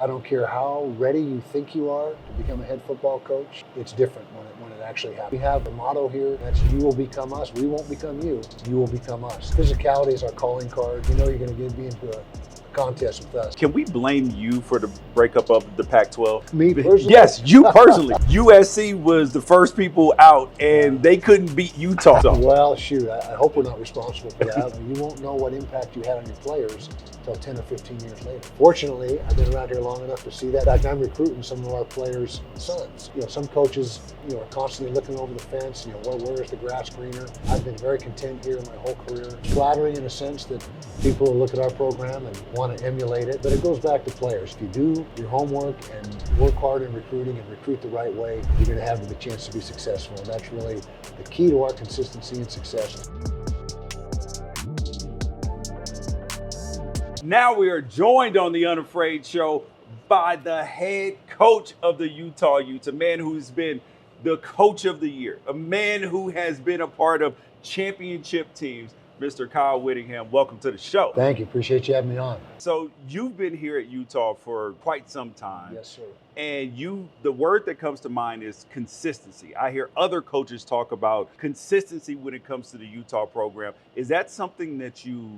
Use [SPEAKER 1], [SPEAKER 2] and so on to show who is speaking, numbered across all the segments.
[SPEAKER 1] I don't care how ready you think you are to become a head football coach, it's different when it actually happens. We have a motto here, that's you will become us, we won't become you, you will become us. Physicality is our calling card. You know you're going to be into a contest with us.
[SPEAKER 2] Can we blame you for the breakup of the Pac-12?
[SPEAKER 1] Me personally?
[SPEAKER 2] Yes, you personally. USC was the first people out, and they couldn't beat Utah.
[SPEAKER 1] Well, shoot, I hope we're not responsible for that. You won't know what impact you had on your players until 10 or 15 years later. Fortunately, I've been around here long enough to see that. In fact, I'm recruiting some of our players' sons. Some coaches, are constantly looking over the fence. Where is the grass greener? I've been very content here my whole career. It's flattering in a sense that people will look at our program and want to emulate it, but it goes back to players. If you do your homework and work hard in recruiting and recruit the right way, you're going to have the chance to be successful. And that's really the key to our consistency and success.
[SPEAKER 2] Now we are joined on the Unafraid Show by the head coach of the Utah Utes, a man who's been the coach of the year, a man who has been a part of championship teams, Mr. Kyle Whittingham. Welcome to the show.
[SPEAKER 1] Thank you. Appreciate you having me on.
[SPEAKER 2] So you've been here at Utah for quite some time.
[SPEAKER 1] Yes, sir.
[SPEAKER 2] And the word that comes to mind is consistency. I hear other coaches talk about consistency when it comes to the Utah program. Is that something that you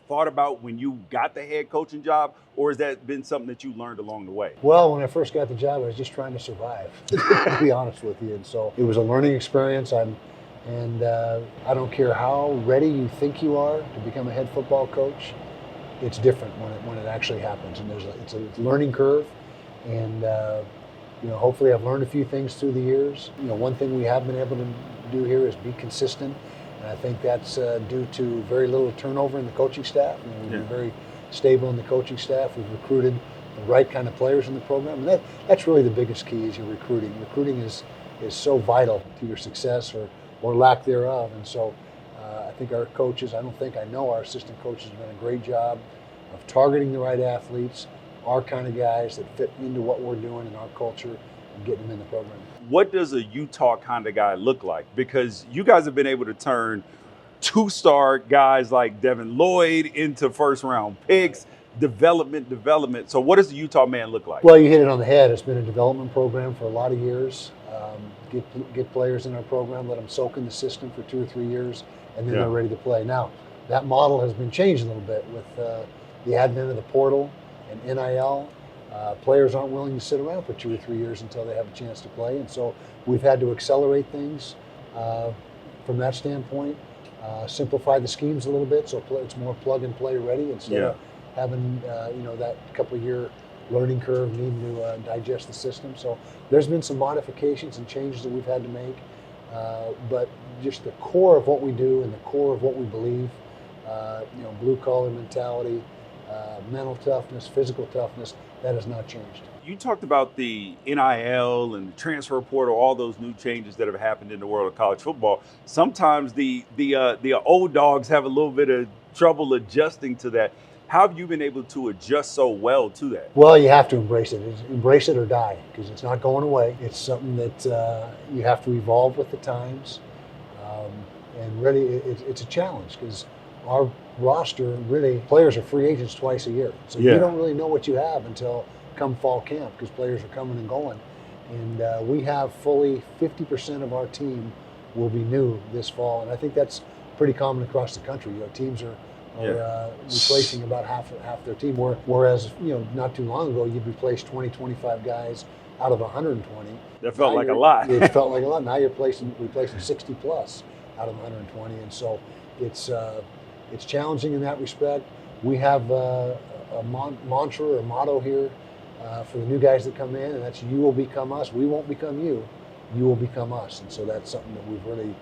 [SPEAKER 2] thought about when you got the head coaching job, or has that been something that you learned along the way?
[SPEAKER 1] Well, when I first got the job, I was just trying to survive, to be honest with you. And so it was a learning experience. I don't care how ready you think you are to become a head football coach, it's different when it actually happens. And it's a learning curve. And hopefully I've learned a few things through the years. One thing we have been able to do here is be consistent. And I think that's due to very little turnover in the coaching staff. We've been very stable in the coaching staff. We've recruited the right kind of players in the program. And that's really the biggest key is your recruiting. Recruiting is so vital to your success or lack thereof. And so I think our coaches, I know our assistant coaches have done a great job of targeting the right athletes, our kind of guys that fit into what we're doing in our culture, and getting them in the program.
[SPEAKER 2] What does a Utah kind of guy look like? Because you guys have been able to turn two-star guys like Devin Lloyd into first-round picks, development. So what does the Utah man look like?
[SPEAKER 1] Well, you hit it on the head. It's been a development program for a lot of years. Get players in our program, let them soak in the system for 2 or 3 years, and then they're ready to play. Now, that model has been changed a little bit with the advent of the portal and NIL. Players aren't willing to sit around for 2 or 3 years until they have a chance to play, and so we've had to accelerate things from that standpoint, simplify the schemes a little bit so it's more plug and play ready instead of having that couple of year learning curve needing to digest the system. So there's been some modifications and changes that we've had to make, but just the core of what we do and the core of what we believe, blue collar mentality, mental toughness, physical toughness, that has not changed.
[SPEAKER 2] You talked about the NIL and the transfer portal, all those new changes that have happened in the world of college football. Sometimes the old dogs have a little bit of trouble adjusting to that. How have you been able to adjust so well to that?
[SPEAKER 1] Well, you have to embrace it. Embrace it or die, because it's not going away. It's something that you have to evolve with the times. And really, it's a challenge because our roster, really, players are free agents twice a year. So you don't really know what you have until come fall camp because players are coming and going. And we have fully 50% of our team will be new this fall. And I think that's pretty common across the country. Teams are replacing about half their team. Whereas, not too long ago, you'd replace 20, 25 guys out of 120.
[SPEAKER 2] That felt like a lot.
[SPEAKER 1] It felt like a lot. Now you're replacing 60 plus out of 120. And so it's challenging in that respect. We have a mantra or motto here for the new guys that come in, and that's you will become us. We won't become you. You will become us. And so that's something that we've really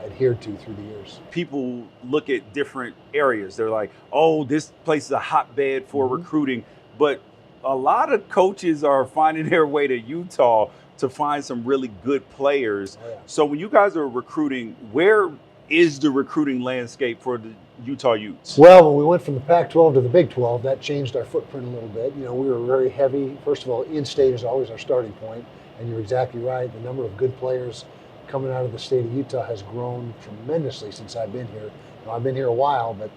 [SPEAKER 1] adhered to through the years.
[SPEAKER 2] People look at different areas. They're like, oh, this place is a hotbed for recruiting. But a lot of coaches are finding their way to Utah to find some really good players. Oh, yeah. So when you guys are recruiting, where is the recruiting landscape for the Utah Utes?
[SPEAKER 1] Well, when we went from the Pac-12 to the Big-12, that changed our footprint a little bit. We were very heavy. First of all, in-state is always our starting point. And you're exactly right. The number of good players coming out of the state of Utah has grown tremendously since I've been here. I've been here a while, but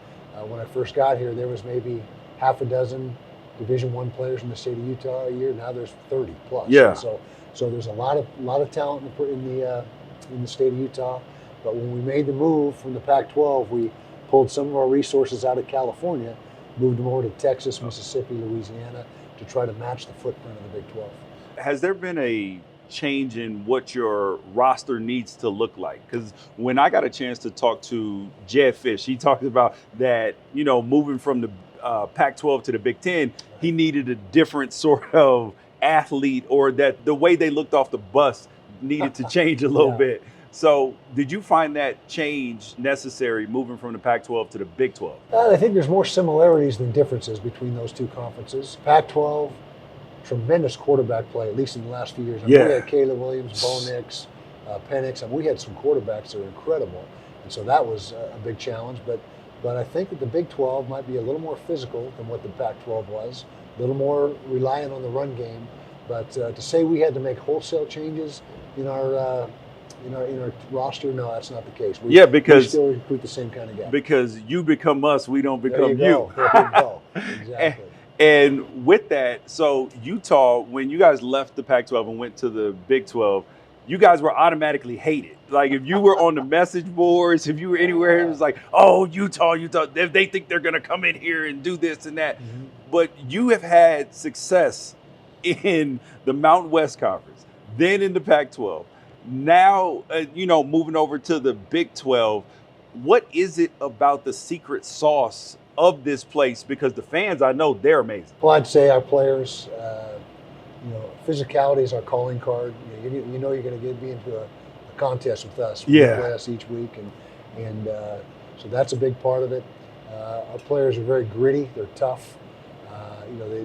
[SPEAKER 1] when I first got here, there was maybe half a dozen Division I players in the state of Utah a year. Now there's 30 plus.
[SPEAKER 2] Yeah.
[SPEAKER 1] And so there's a lot of talent in the state of Utah. But when we made the move from the Pac-12, we pulled some of our resources out of California, moved them over to Texas, Mississippi, Louisiana to try to match the footprint of the Big 12.
[SPEAKER 2] Has there been a change in what your roster needs to look like? Because when I got a chance to talk to Jed Fish, he talked about that, moving from the Pac-12 to the Big 10, he needed a different sort of athlete, or that the way they looked off the bus needed to change a little bit. So did you find that change necessary moving from the Pac-12 to the Big 12?
[SPEAKER 1] I think there's more similarities than differences between those two conferences. Pac-12, tremendous quarterback play, at least in the last few years. We had Caleb Williams, Bo Nix, Penix. We had some quarterbacks that are incredible. And so that was a big challenge. But I think that the Big 12 might be a little more physical than what the Pac-12 was, a little more reliant on the run game. But to say we had to make wholesale changes in our roster, no, that's not the case.
[SPEAKER 2] Because
[SPEAKER 1] we still recruit the same kind of guy.
[SPEAKER 2] Because you become us, we don't become you.
[SPEAKER 1] There you go. Exactly.
[SPEAKER 2] And with that, so Utah, when you guys left the Pac-12 and went to the Big 12, you guys were automatically hated. Like if you were on the message boards, if you were anywhere, it was like, oh, Utah, they think they're going to come in here and do this and that. Mm-hmm. But you have had success in the Mountain West Conference, then in the Pac-12. Now, moving over to the Big 12, what is it about the secret sauce of this place? Because the fans, I know they're amazing.
[SPEAKER 1] Well, I'd say our players, physicality is our calling card. You're going to be into a contest with us. We play us each week, and so that's a big part of it. Our players are very gritty. They're tough.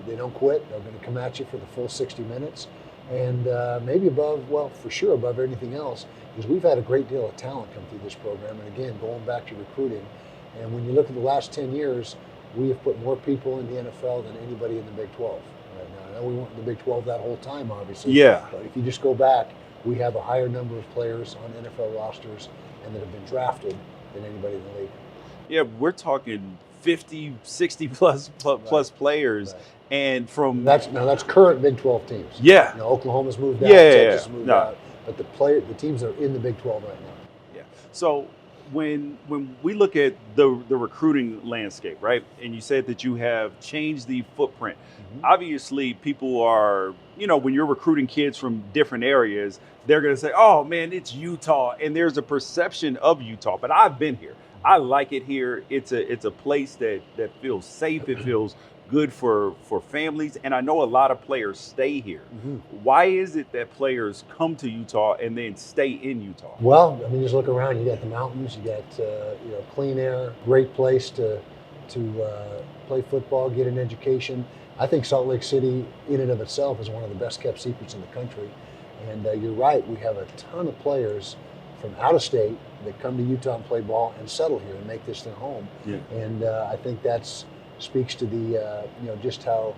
[SPEAKER 1] They don't quit. They're going to come at you for the full 60 minutes. And maybe for sure above anything else, is we've had a great deal of talent come through this program. And again, going back to recruiting, and when you look at the last 10 years, we have put more people in the NFL than anybody in the Big 12 right now. I know we weren't in the Big 12 that whole time, obviously.
[SPEAKER 2] Yeah.
[SPEAKER 1] But if you just go back, we have a higher number of players on NFL rosters and that have been drafted than anybody in the league.
[SPEAKER 2] Yeah, we're talking 50, 60 plus players.
[SPEAKER 1] Right.
[SPEAKER 2] And from
[SPEAKER 1] that's current Big 12 teams.
[SPEAKER 2] Yeah.
[SPEAKER 1] Oklahoma's moved out, Texas has moved out. But the teams that are in the Big 12 right now.
[SPEAKER 2] Yeah. So when we look at the recruiting landscape, right? And you said that you have changed the footprint. Mm-hmm. Obviously, people are, when you're recruiting kids from different areas, they're going to say, "Oh man, it's Utah," and there's a perception of Utah. But I've been here. I like it here. It's a place that feels safe. It feels good for families, and I know a lot of players stay here. Mm-hmm. Why is it that players come to Utah and then stay in Utah?
[SPEAKER 1] Well, just look around. You got the mountains. You got clean air. Great place to play football, get an education. I think Salt Lake City, in and of itself, is one of the best kept secrets in the country. And you're right. We have a ton of players from out of state that come to Utah and play ball and settle here and make this their home. Yeah. And I think that's speaks to the just how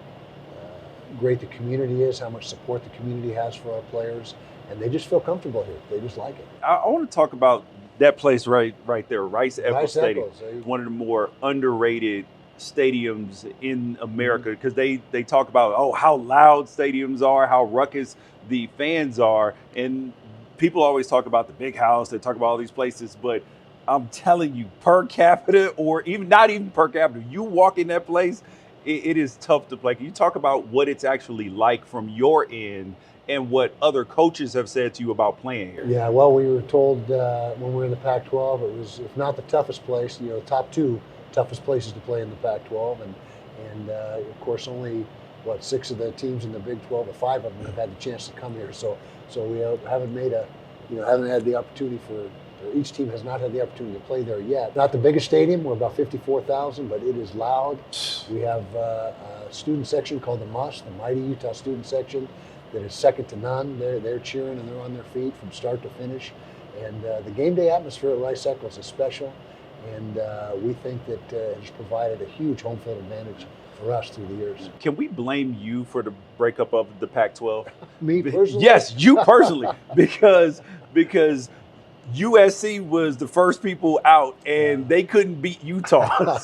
[SPEAKER 1] great the community is, how much support the community has for our players, and they just feel comfortable here. They just like it.
[SPEAKER 2] I want to talk about that place right there, Rice-Eccles Stadium, one of the more underrated stadiums in America, because they talk about how loud stadiums are, how ruckus the fans are, and people always talk about the big house. They talk about all these places, but I'm telling you, per capita, or even not even per capita, you walk in that place, it is tough to play. Can you talk about what it's actually like from your end and what other coaches have said to you about playing here?
[SPEAKER 1] Yeah, well, we were told when we were in the Pac-12, it was, if not the toughest place, top two toughest places to play in the Pac-12. And of course, only, 6 of the teams in the Big 12, or 5 of them have had the chance to come here. So we haven't had the opportunity each team has not had the opportunity to play there yet. Not the biggest stadium, we're about 54,000, but it is loud. We have a student section called the MUST, the Mighty Utah Student Section, that is second to none. They're cheering and they're on their feet from start to finish. And the game day atmosphere at Rice-Eccles is special, and we think that it has provided a huge home field advantage for us through the years.
[SPEAKER 2] Can we blame you for the breakup of the Pac-12?
[SPEAKER 1] Me personally?
[SPEAKER 2] Yes, you personally, because USC was the first people out, and they couldn't beat Utah.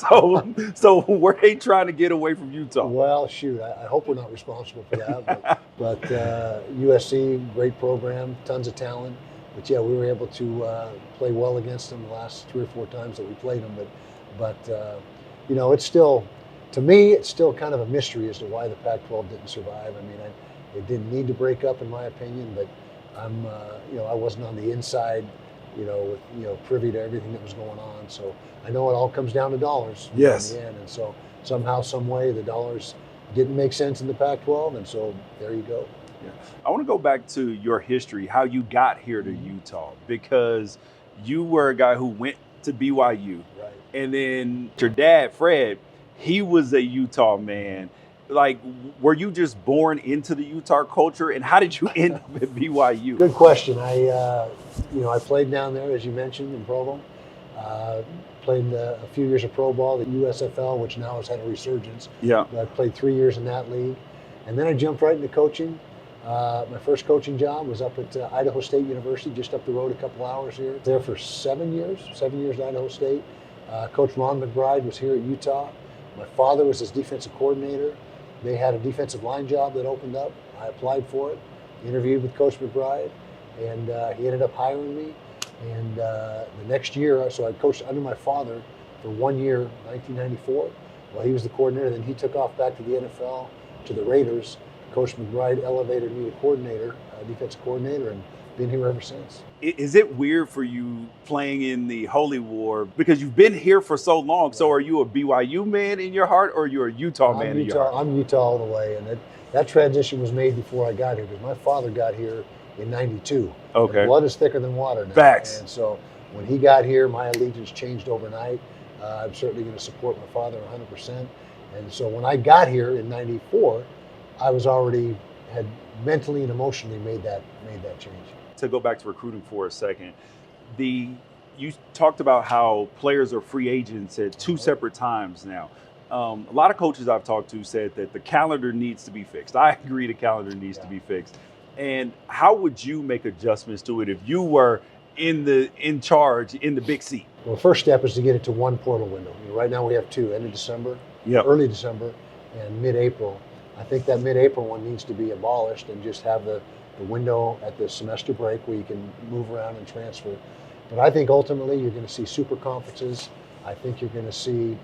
[SPEAKER 2] so were they trying to get away from Utah?
[SPEAKER 1] Well, shoot, I hope we're not responsible for that. But USC, great program, tons of talent. But yeah, we were able to play well against them the last 3 or 4 times that we played them. But you know, it's still, to me, it's still kind of a mystery as to why the Pac-12 didn't survive. I mean, it didn't need to break up, in my opinion. But I'm, you know, I wasn't on the inside, privy to everything that was going on. So I know it all comes down to dollars.
[SPEAKER 2] Yes.
[SPEAKER 1] In the end. And so somehow, some way, the dollars didn't make sense in the Pac-12, and so there you go.
[SPEAKER 2] Yeah. I want to go back to your history, how you got here to Utah, because you were a guy who went to BYU.
[SPEAKER 1] Right.
[SPEAKER 2] And then your dad, Fred, he was a Utah man. Like, were you just born into the Utah culture, and how did you end up at BYU?
[SPEAKER 1] Good question. I played down there, as you mentioned, in Provo. Played a few years of pro ball, the USFL, which now has had a resurgence.
[SPEAKER 2] Yeah.
[SPEAKER 1] I played 3 years in that league, and then I jumped right into coaching. My first coaching job was up at Idaho State University, just up the road a couple hours here. There for 7 years at Idaho State. Coach Ron McBride was here at Utah. My father was his defensive coordinator. They had a defensive line job that opened up. I applied for it, interviewed with Coach McBride, and he ended up hiring me. And the next year, so I coached under my father for 1 year, 1994, while he was the coordinator. Then he took off back to the NFL, to the Raiders. Coach McBride elevated me to coordinator, defensive coordinator, and been here ever since.
[SPEAKER 2] Is it weird for you playing in the Holy War because you've been here for so long? So are you a BYU man in your heart, or you're a Utah man in your heart?
[SPEAKER 1] I'm Utah all the way, and that transition was made before I got here, because my father got here in '92.
[SPEAKER 2] Okay.
[SPEAKER 1] And blood is thicker than water now.
[SPEAKER 2] Facts.
[SPEAKER 1] And so when he got here, my allegiance changed overnight. I'm certainly going to support my father 100%. And so when I got here in '94, I was already had mentally and emotionally made that change.
[SPEAKER 2] To go back to recruiting for a second, you talked about how players are free agents at 2 separate times now. A lot of coaches I've talked to said that the calendar needs to be fixed. I agree the calendar needs to be fixed. And how would you make adjustments to it if you were in charge in the big seat?
[SPEAKER 1] Well, the first step is to get it to one portal window. Right now we have 2, end of December, early December, and mid-April. I think that mid-April one needs to be abolished and just have the window at the semester break where you can move around and transfer. But I think ultimately you're going to see super conferences. I think you're going to see,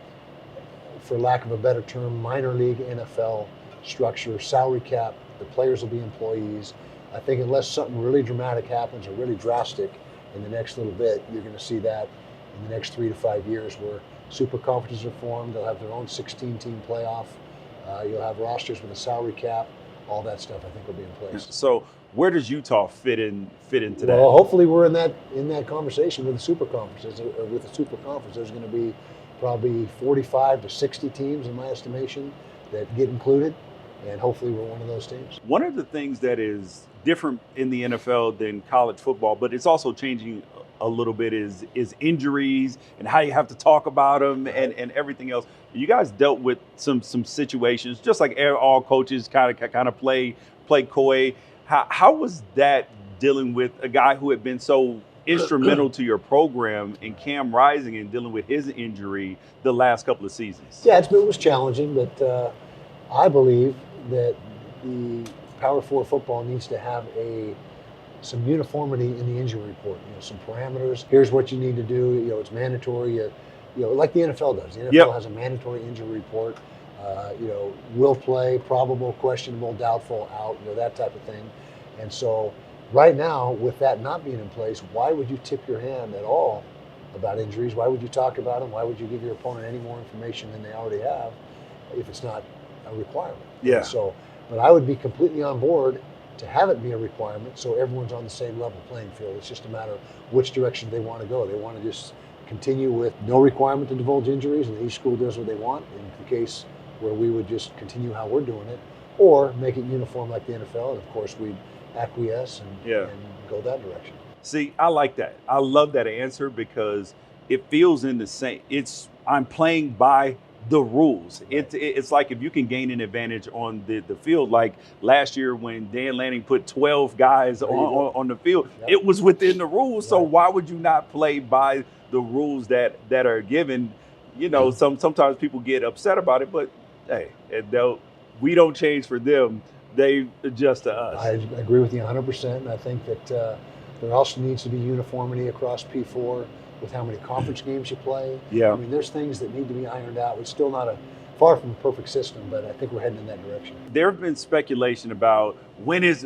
[SPEAKER 1] for lack of a better term, minor league NFL structure, salary cap. The players will be employees. I think unless something really dramatic happens or really drastic in the next little bit, you're going to see that in the next 3 to 5 years, where super conferences are formed. They'll have their own 16-team playoff. You'll have rosters with a salary cap. All that stuff, I think, will be in place.
[SPEAKER 2] So where does Utah fit into that?
[SPEAKER 1] Well, hopefully we're in that conversation with the super conferences. With the super conference, there's going to be probably 45 to 60 teams, in my estimation, that get included, and hopefully we're one of those teams.
[SPEAKER 2] One of the things that is different in the NFL than college football, but it's also changing a little bit, is injuries and how you have to talk about them and everything else. You guys dealt with some situations, just like all coaches kind of play coy. How was that dealing with a guy who had been so instrumental to your program in Cam Rising and dealing with his injury the last couple of seasons?
[SPEAKER 1] Yeah, it was challenging, but I believe that the Power 4 football needs to have some uniformity in the injury report. Some parameters. Here's what you need to do. It's mandatory. Like the NFL does. The NFL has a mandatory injury report. Will play, probable, questionable, doubtful, out. That type of thing. And so, right now, with that not being in place, why would you tip your hand at all about injuries? Why would you talk about them? Why would you give your opponent any more information than they already have if it's not a requirement?
[SPEAKER 2] Yeah.
[SPEAKER 1] And so, but I would be completely on board to have it be a requirement, so everyone's on the same level playing field. It's just a matter of which direction they want to go. They want to just continue with no requirement to divulge injuries, and each school does what they want, in the case where we would just continue how we're doing it, or make it uniform like the NFL, and of course we'd acquiesce and go that direction.
[SPEAKER 2] See, I like that. I love that answer, because it feels in the same, I'm playing by the rules.
[SPEAKER 1] Right.
[SPEAKER 2] It's like if you can gain an advantage on the field, like last year when Dan Lanning put 12 guys on the field,
[SPEAKER 1] Yep.
[SPEAKER 2] it was within the rules. So
[SPEAKER 1] Right.
[SPEAKER 2] why would you not play by the rules that are given? You know, sometimes people get upset about it, but hey, we don't change for them. They adjust to us.
[SPEAKER 1] I agree with you 100%. And I think that there also needs to be uniformity across P4 with how many conference games you play.
[SPEAKER 2] Yeah.
[SPEAKER 1] I mean, there's things that need to be ironed out. It's still not far from a perfect system, but I think we're heading in that direction.
[SPEAKER 2] There have been speculation about when is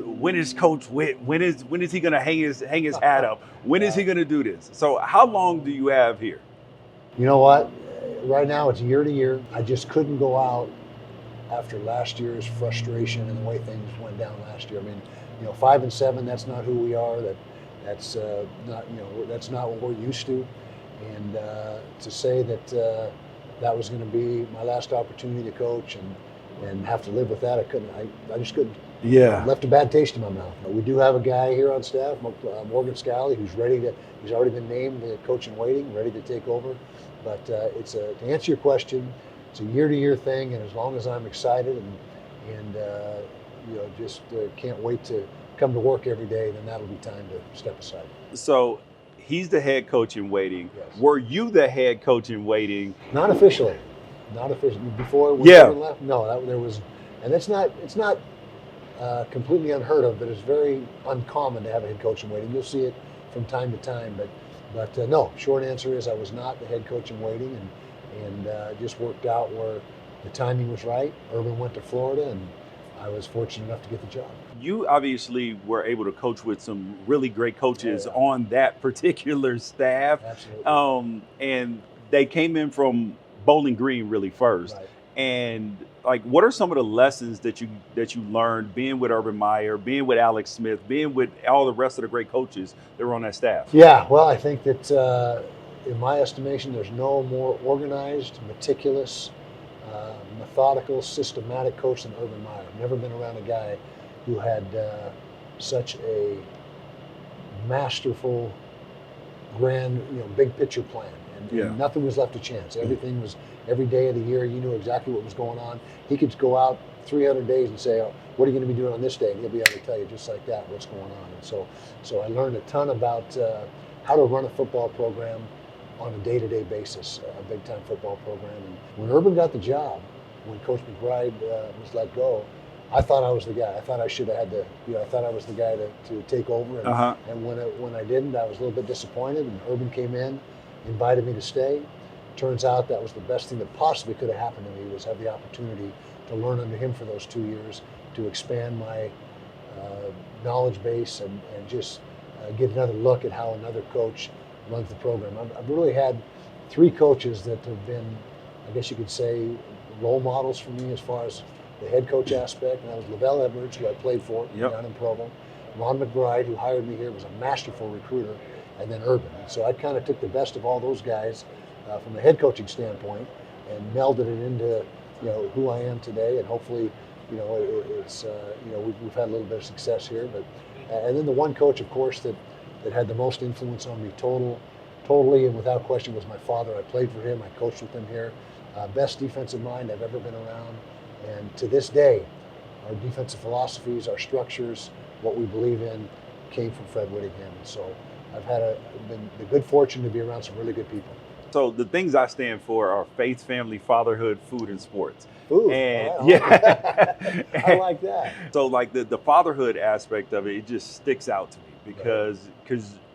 [SPEAKER 2] Coach Whit, when is he going to hang his hat up? When is he going to do this? So how long do you have here?
[SPEAKER 1] You know what? Right now it's year to year. I just couldn't go out after last year's frustration and the way things went down last year. I mean, 5-7, that's not who we are. That's not, that's not what we're used to. And to say that that was going to be my last opportunity to coach and have to live with that, I just couldn't.
[SPEAKER 2] Yeah.
[SPEAKER 1] It left a bad taste in my mouth. We do have a guy here on staff, Morgan Scalley, who's he's already been named the coach in waiting, ready to take over. But to answer your question, it's a year-to-year thing, and as long as I'm excited and just can't wait to come to work every day, then that'll be time to step aside.
[SPEAKER 2] So he's the head coach in waiting.
[SPEAKER 1] Yes.
[SPEAKER 2] Were you the head coach in waiting?
[SPEAKER 1] Not officially. Before when Urban left? No, there was, and it's not completely unheard of, but it's very uncommon to have a head coach in waiting. You'll see it from time to time, but no. Short answer is I was not the head coach in waiting, and just worked out where the timing was right. Urban went to Florida, and I was fortunate enough to get the job.
[SPEAKER 2] You obviously were able to coach with some really great coaches on that particular staff.
[SPEAKER 1] Absolutely.
[SPEAKER 2] And they came in from Bowling Green really first.
[SPEAKER 1] Right.
[SPEAKER 2] And like, what are some of the lessons that you learned being with Urban Meyer, being with Alex Smith, being with all the rest of the great coaches that were on that staff?
[SPEAKER 1] Yeah, well, I think that in my estimation, there's no more organized, meticulous, methodical, systematic coach than Urban Meyer. I've never been around a guy who had such a masterful, grand, big picture plan. And nothing was left to chance. Everything was, every day of the year, you knew exactly what was going on. He could go out 300 days and say, what are you going to be doing on this day? And he'll be able to tell you just like that what's going on. And so I learned a ton about how to run a football program on a day-to-day basis, a big-time football program. And when Urban got the job, when Coach McBride was let go, I thought I was the guy. I thought I should have had to, I thought I was the guy to take over. And, and when I didn't, I was a little bit disappointed. And Urban came in, invited me to stay. Turns out that was the best thing that possibly could have happened to me, was have the opportunity to learn under him for those 2 years, to expand my knowledge base and just get another look at how another coach runs the program. I've really had 3 coaches that have been, I guess you could say, role models for me as far as the head coach aspect, and that was Lavelle Edwards, who I played for down in Provo. Ron McBride, who hired me here, was a masterful recruiter, and then Urban. And so I kind of took the best of all those guys from a head coaching standpoint and melded it into who I am today, and hopefully it's we've had a little bit of success here. But and then the one coach, of course, that had the most influence on me totally and without question was my father. I played for him. I coached with him here. Best defensive mind I've ever been around. And to this day, our defensive philosophies, our structures, what we believe in, came from Fred Whittingham. And so I've been the good fortune to be around some really good people.
[SPEAKER 2] So the things I stand for are faith, family, fatherhood, food, and sports.
[SPEAKER 1] Food,
[SPEAKER 2] and
[SPEAKER 1] I like that.
[SPEAKER 2] So like the fatherhood aspect of it just sticks out to me because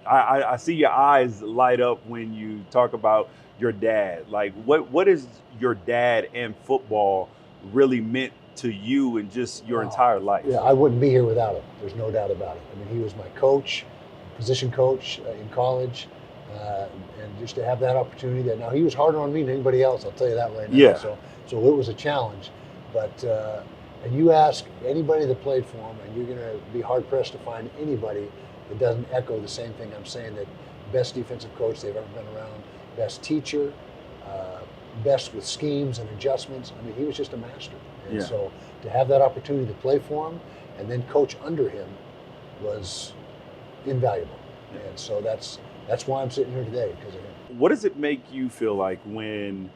[SPEAKER 2] I see your eyes light up when you talk about your dad. Like what is your dad and football really meant to you and just your entire life?
[SPEAKER 1] Yeah, I wouldn't be here without him. There's no doubt about it. I mean, he was my coach, position coach in college. And just to have that opportunity, now he was harder on me than anybody else, I'll tell you that right now.
[SPEAKER 2] Yeah.
[SPEAKER 1] So it was a challenge. But and you ask anybody that played for him, and you're going to be hard pressed to find anybody that doesn't echo the same thing I'm saying, that best defensive coach they've ever been around, best teacher, best with schemes and adjustments. I mean, he was just a master. And so to have that opportunity to play for him and then coach under him was invaluable. And so that's why I'm sitting here today, because of him.
[SPEAKER 2] What does it make you feel like when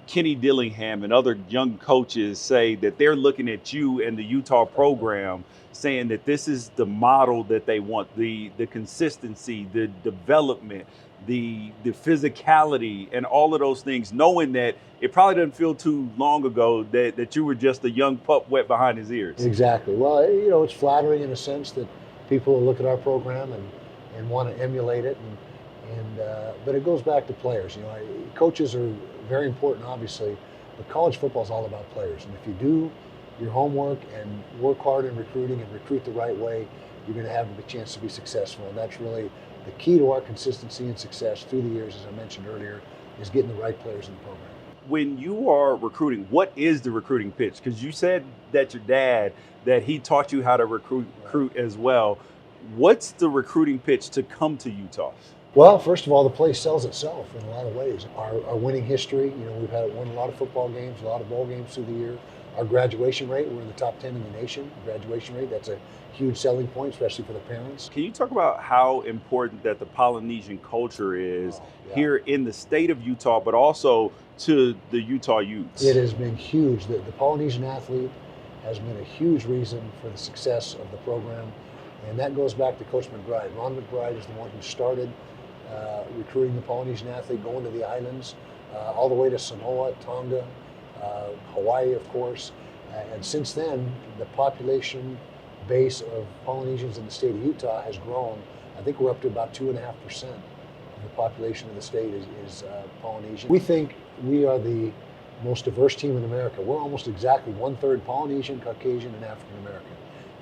[SPEAKER 2] Kenny Dillingham and other young coaches say that they're looking at you and the Utah program saying that this is the model that they want, the consistency, the development, the physicality, and all of those things, knowing that it probably doesn't feel too long ago that you were just a young pup wet behind his ears.
[SPEAKER 1] Exactly. Well, it's flattering in a sense that people look at our program and want to emulate it, but it goes back to players. Coaches are very important, obviously, but college football is all about players. And if you do your homework and work hard in recruiting and recruit the right way, you're going to have a chance to be successful. And that's really the key to our consistency and success through the years, as I mentioned earlier, is getting the right players in the program.
[SPEAKER 2] When you are recruiting, what is the recruiting pitch? Because you said that your dad, that he taught you how to recruit as well. What's the recruiting pitch to come to Utah?
[SPEAKER 1] Well, first of all, the place sells itself in a lot of ways. Our winning history, we've won a lot of football games, a lot of bowl games through the year. Our graduation rate, we're in the top 10 in the nation. Graduation rate, that's a huge selling point, especially for the parents.
[SPEAKER 2] Can you talk about how important that the Polynesian culture is here in the state of Utah, but also to the Utah Utes?
[SPEAKER 1] It has been huge. The Polynesian athlete has been a huge reason for the success of the program, and that goes back to Coach McBride. Ron McBride is the one who started recruiting the Polynesian athlete, going to the islands, all the way to Samoa, Tonga, Hawaii, of course. And since then, the population base of Polynesians in the state of Utah has grown. I think we're up to about 2.5% of the population of the state is Polynesian. We think we are the most diverse team in America. We're almost exactly 1/3 Polynesian, Caucasian, and African American.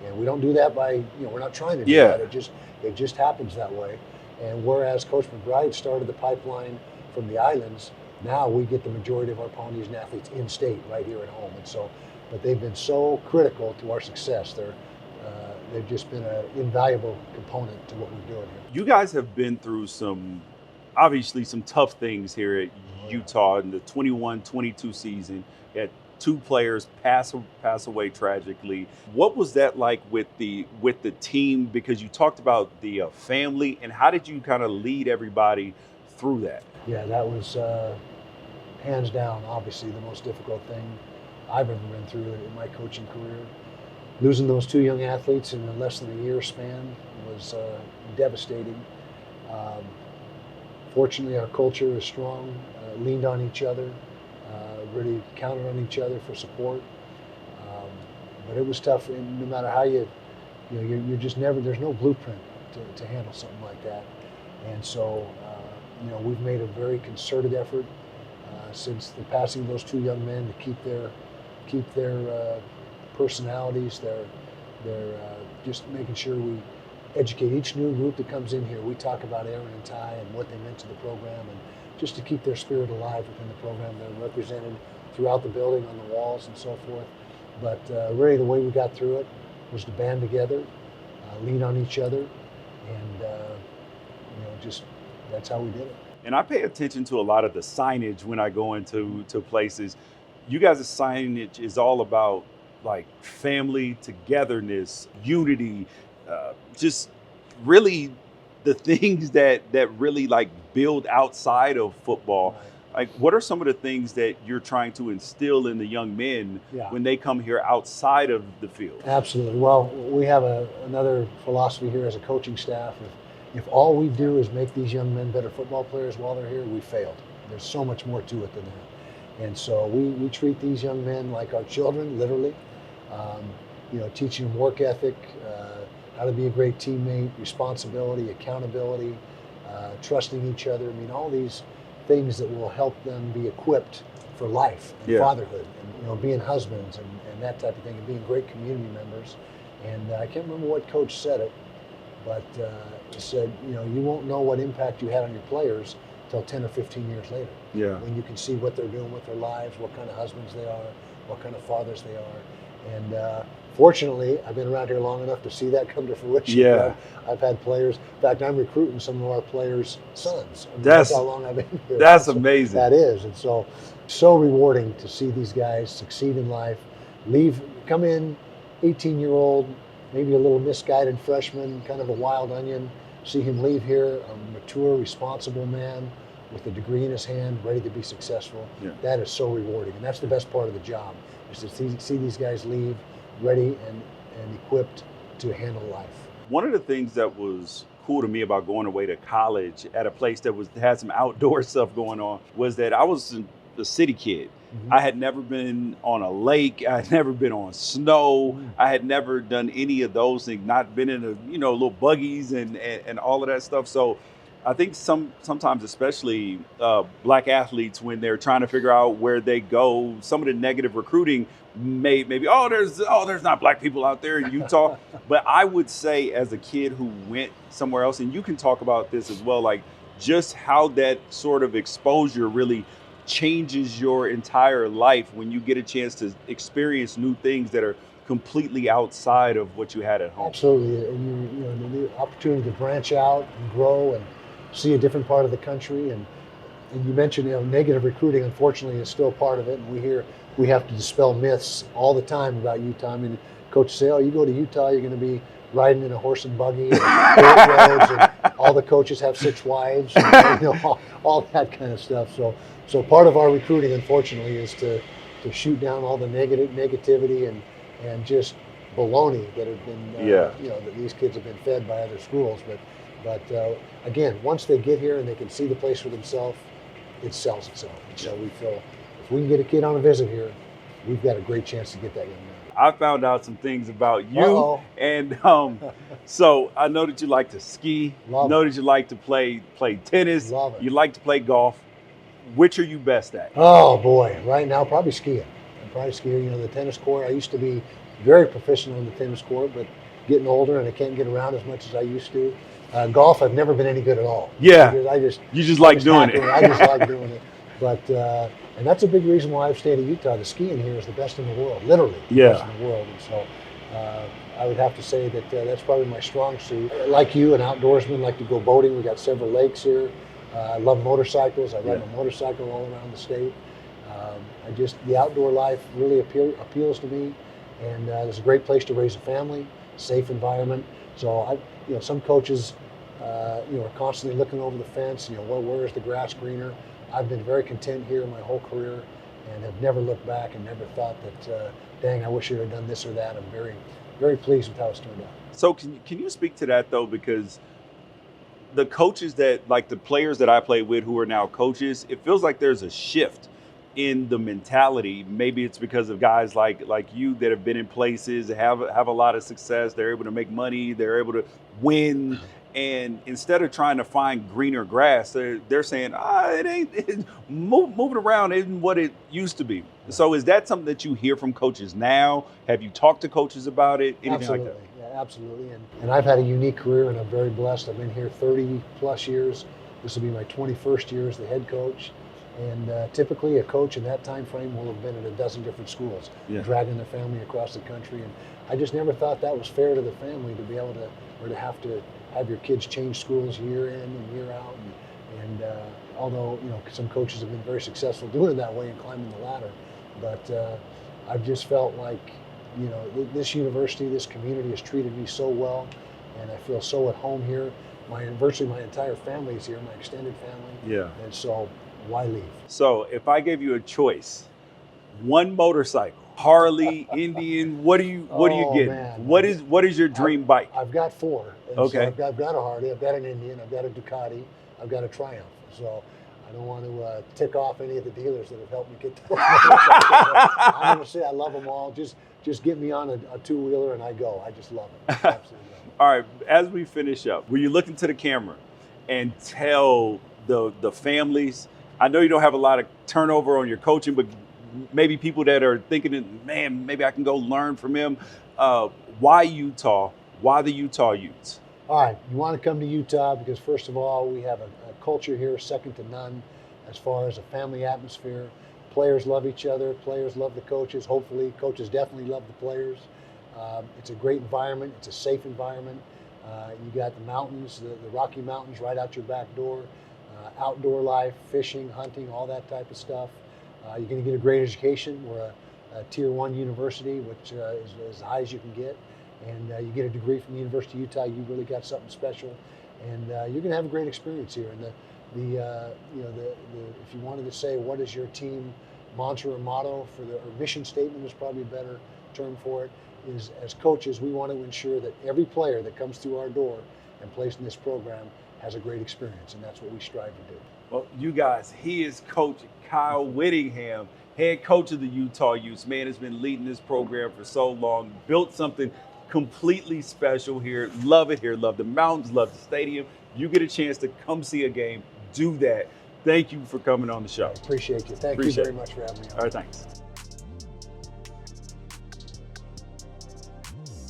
[SPEAKER 1] And we don't do that by, we're not trying to do that. It just happens that way. And whereas Coach McBride started the pipeline from the islands, now we get the majority of our Polynesian athletes in state right here at home. And so, but they've been so critical to our success. They've just been an invaluable component to what we're doing here.
[SPEAKER 2] You guys have been through obviously some tough things here at Utah in the 21-22 season. You had 2 players pass away tragically. What was that like with the team? Because you talked about the family, and how did you kind of lead everybody through that?
[SPEAKER 1] Yeah, that was hands down, obviously, the most difficult thing I've ever been through in my coaching career. Losing those 2 young athletes in a less than a year span was devastating. Fortunately, our culture is strong, leaned on each other, really counted on each other for support. But it was tough, and no matter how you're just never, there's no blueprint to handle something like that. And so, we've made a very concerted effort since the passing of those 2 young men to keep their personalities, they're just making sure we educate each new group that comes in here. We talk about Aaron and Ty and what they meant to the program, and just to keep their spirit alive within the program. They're represented throughout the building, on the walls and so forth. But really the way we got through it was to band together, lean on each other, and just that's how we did it.
[SPEAKER 2] And I pay attention to a lot of the signage when I go into places. You guys' signage is all about like family, togetherness, unity, just really the things that really like build outside of football.
[SPEAKER 1] Right.
[SPEAKER 2] Like, what are some of the things that you're trying to instill in the young men when they come here outside of the field? Absolutely.
[SPEAKER 1] Well, we have another philosophy here as a coaching staff. If all we do is make these young men better football players while they're here, we failed. There's so much more to it than that. And so we treat these young men like our children, literally. Teaching them work ethic, how to be a great teammate, responsibility, accountability, trusting each other. I mean, all these things that will help them be equipped for life and fatherhood, and being husbands and that type of thing, and being great community members. And I can't remember what coach said it, but he said, you won't know what impact you had on your players until 10 or 15 years later.
[SPEAKER 2] Yeah.
[SPEAKER 1] When you can see what they're doing with their lives, what kind of husbands they are, what kind of fathers they are. And fortunately, I've been around here long enough to see that come to fruition.
[SPEAKER 2] Yeah.
[SPEAKER 1] I've had players, in fact, I'm recruiting some of our players' sons. I mean, that's how long I've been here.
[SPEAKER 2] That's amazing.
[SPEAKER 1] That is. And so rewarding to see these guys succeed in life, come in 18-year-old, maybe a little misguided freshman, kind of a wild onion, see him leave here, a mature, responsible man, with a degree in his hand, ready to be successful.
[SPEAKER 2] Yeah.
[SPEAKER 1] That is so rewarding, and that's the best part of the job, is to see these guys leave ready and equipped to handle life.
[SPEAKER 2] One of the things that was cool to me about going away to college at a place that had some outdoor stuff going on was that I was a city kid.
[SPEAKER 1] Mm-hmm.
[SPEAKER 2] I had never been on a lake. I had never been on snow.
[SPEAKER 1] Mm.
[SPEAKER 2] I had never done any of those things, not been in little buggies and all of that stuff. So I think sometimes, especially black athletes, when they're trying to figure out where they go, some of the negative recruiting maybe there's not black people out there in Utah. But I would say, as a kid who went somewhere else, and you can talk about this as well, like just how that sort of exposure really changes your entire life when you get a chance to experience new things that are completely outside of what you had at home.
[SPEAKER 1] Absolutely, and the opportunity to branch out and grow and see a different part of the country. And you mentioned, negative recruiting, unfortunately, is still part of it. And we have to dispel myths all the time about Utah. I mean, coaches say, "Oh, you go to Utah, you're going to be riding in a horse and buggy, and dirt roads, and all the coaches have 6 wives, and, all that kind of stuff." So part of our recruiting, unfortunately, is to shoot down all the negativity and just baloney that have been, that these kids have been fed by other schools. But again, once they get here and they can see the place for themselves, it sells itself. And so we feel if we can get a kid on a visit here, we've got a great chance to get that young man.
[SPEAKER 2] I found out some things about you.
[SPEAKER 1] Uh-oh.
[SPEAKER 2] And so I know that you like to ski. Know that you like to play tennis.
[SPEAKER 1] Love it.
[SPEAKER 2] You like to play golf. Which are you best at?
[SPEAKER 1] Oh boy, right now probably skiing. I'm probably skiing. The tennis court. I used to be very proficient on the tennis court, but getting older and I can't get around as much as I used to. Golf, I've never been any good at all.
[SPEAKER 2] Yeah.
[SPEAKER 1] You
[SPEAKER 2] just like doing it.
[SPEAKER 1] I just like doing it. But and that's a big reason why I've stayed at Utah. The skiing here is the best in the world, literally the best in the world. And so I would have to say that that's probably my strong suit. Like you, an outdoorsman, like to go boating. We got several lakes here. I love motorcycles. I ride a motorcycle all around the state. The outdoor life really appeals to me, and it's a great place to raise a family, safe environment. So some coaches, are constantly looking over the fence. Where is the grass greener? I've been very content here my whole career, and have never looked back and never thought that, dang, I wish I had done this or that. I'm very, very pleased with how it's turned out.
[SPEAKER 2] So can you speak to that though? Because the coaches like the players that I played with who are now coaches, it feels like there's a shift in the mentality. Maybe it's because of guys like you that have been in places, have a lot of success. They're able to make money. They're able to win. And instead of trying to find greener grass, they're saying, moving around isn't what it used to be. So is that something that you hear from coaches now? Have you talked to coaches about it? Anything
[SPEAKER 1] Absolutely.
[SPEAKER 2] like that?
[SPEAKER 1] Yeah, absolutely. And I've had a unique career, and I'm very blessed. I've been here 30 plus years. This will be my 21st year as the head coach. And typically a coach in that time frame will have been at a dozen different schools, dragging their family across the country. And I just never thought that was fair to the family to be able to, or to have your kids change schools year in and year out. And although, some coaches have been very successful doing it that way and climbing the ladder, but I've just felt like, this university, this community has treated me so well, and I feel so at home here. Virtually my entire family is here, my extended family. Yeah. And so why leave?
[SPEAKER 2] So if I gave you a choice, one motorcycle, Harley, Indian, what do you get?
[SPEAKER 1] Man.
[SPEAKER 2] What is your dream bike?
[SPEAKER 1] I've got 4. And
[SPEAKER 2] okay.
[SPEAKER 1] So I've got a Harley, I've got an Indian, I've got a Ducati, I've got a Triumph. So I don't want to tick off any of the dealers that have helped me get those motorcycles. I'm going to say I love them all. Just get me on a 2-wheeler and I go. I just love it. Absolutely love it.
[SPEAKER 2] All right, as we finish up, will you look into the camera and tell the families? I know you don't have a lot of turnover on your coaching, but maybe people that are thinking, man, maybe I can go learn from him. Why Utah? Why the Utah Utes?
[SPEAKER 1] All right, you want to come to Utah because, first of all, we have a culture here second to none as far as a family atmosphere. Players love each other. Players love the coaches. Hopefully, coaches definitely love the players. It's a great environment. It's a safe environment. You got the mountains, the Rocky Mountains right out your back door. Outdoor life, fishing, hunting, all that type of stuff. You're going to get a great education. We're a Tier 1 university, which is as high as you can get. And you get a degree from the University of Utah, you really got something special. And you're going to have a great experience here. And If you wanted to say what is your team mantra or motto or mission statement is probably a better term for it, is as coaches, we want to ensure that every player that comes through our door and plays in this program has a great experience, and that's what we strive to do.
[SPEAKER 2] Well, you guys, he is Coach Kyle Whittingham, head coach of the Utah Utes. Man has been leading this program for so long, built something completely special here. Love it here, love the mountains, love the stadium. You get a chance to come see a game, do that. Thank you for coming on the show.
[SPEAKER 1] I appreciate you. Thank you very much for having me on.
[SPEAKER 2] All right, thanks.